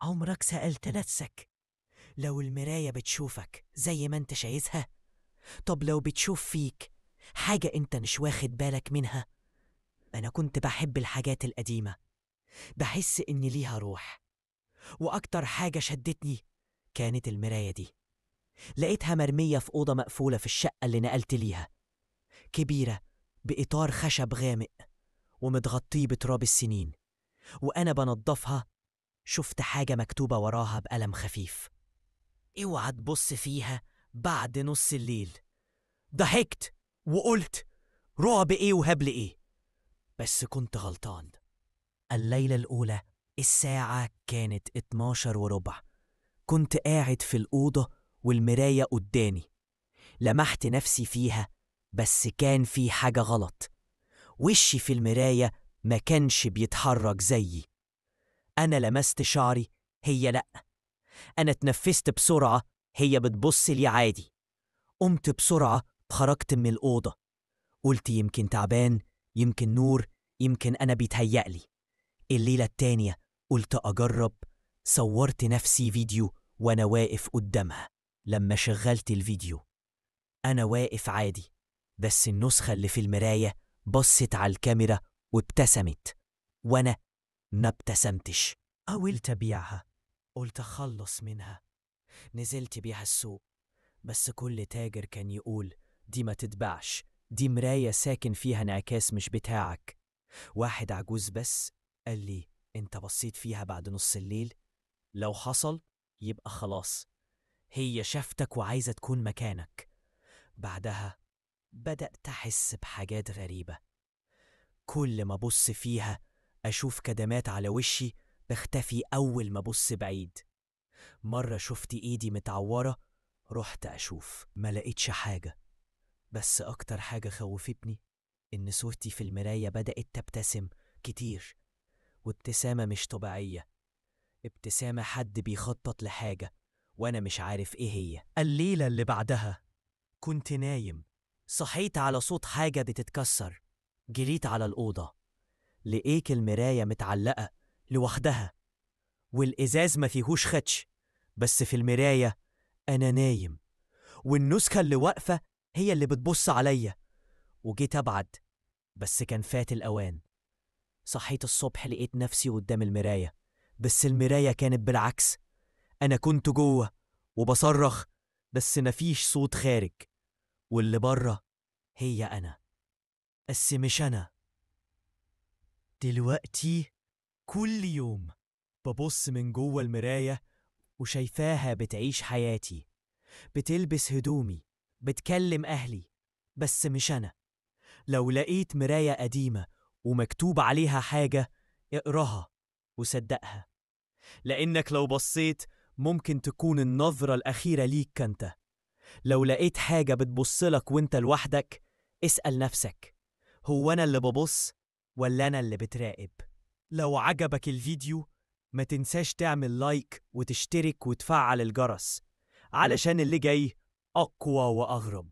عمرك سألت نفسك لو المراية بتشوفك زي ما انت شايفها؟ طب لو بتشوف فيك حاجة انت مش واخد بالك منها؟ أنا كنت بحب الحاجات القديمة، بحس إن ليها روح. وأكتر حاجة شدتني كانت المراية دي. لقيتها مرمية في أوضة مقفولة في الشقة اللي نقلت ليها، كبيرة بإطار خشب غامق ومتغطيه بتراب السنين. وأنا بنضفها شفت حاجة مكتوبة وراها بقلم خفيف: اوعى تبص فيها بعد نص الليل. ضحكت وقلت رعب ايه وهبل ايه، بس كنت غلطان. الليلة الأولى الساعة كانت 12:15. كنت قاعد في الأوضة والمراية قدامي، لمحت نفسي فيها، بس كان في حاجة غلط. وشي في المراية ما كانش بيتحرك زيي. أنا لمست شعري، هي لأ. أنا اتنفست بسرعة، هي بتبص لي عادي. قمت بسرعة، خرجت من الأوضة. قلت يمكن تعبان، يمكن نور، يمكن أنا بيتهيألي. الليلة التانية قلت أجرب، صورت نفسي فيديو وأنا واقف قدامها. لما شغلت الفيديو أنا واقف عادي، بس النسخة اللي في المراية بصت على الكاميرا وابتسمت، وأنا ما ابتسمتش. حاولت أبيعها، قلت أخلص منها. نزلت بيها السوق، بس كل تاجر كان يقول دي ما تتباعش، دي مراية ساكن فيها انعكاس مش بتاعك. واحد عجوز بس قال لي انت بصيت فيها بعد نص الليل؟ لو حصل يبقى خلاص، هي شافتك وعايزة تكون مكانك. بعدها بدأت أحس بحاجات غريبة. كل ما أبص فيها أشوف كدمات على وشي، بختفي أول ما أبص بعيد. مرة شفت إيدي متعورة، رحت أشوف ما لقيتش حاجة. بس أكتر حاجة خوفتني إن صورتي في المراية بدأت تبتسم كتير، وابتسامة مش طبيعية، ابتسامة حد بيخطط لحاجة وأنا مش عارف إيه هي. الليلة اللي بعدها كنت نايم، صحيت على صوت حاجة بتتكسر. جريت على الأوضة، لقيت المراية متعلقة لوحدها، والإزاز ما فيهوش خدش، بس في المراية أنا نايم، والنسخة اللي واقفة هي اللي بتبص عليا. وجيت أبعد، بس كان فات الأوان. صحيت الصبح لقيت نفسي قدام المراية، بس المراية كانت بالعكس. أنا كنت جوه وبصرخ، بس مفيش صوت خارج، واللي بره هي أنا، بس مش أنا. دلوقتي كل يوم ببص من جوه المراية وشايفاها بتعيش حياتي، بتلبس هدومي، بتكلم أهلي، بس مش أنا. لو لقيت مراية قديمة ومكتوب عليها حاجة، اقراها وصدقها، لأنك لو بصيت ممكن تكون النظرة الأخيرة ليك انت. لو لقيت حاجة بتبصلك وانت لوحدك، اسأل نفسك: هو أنا اللي ببص ولا أنا اللي بتراقب؟ لو عجبك الفيديو ما تنساش تعمل لايك وتشترك وتفعل الجرس، علشان اللي جاي أقوى وأغرب.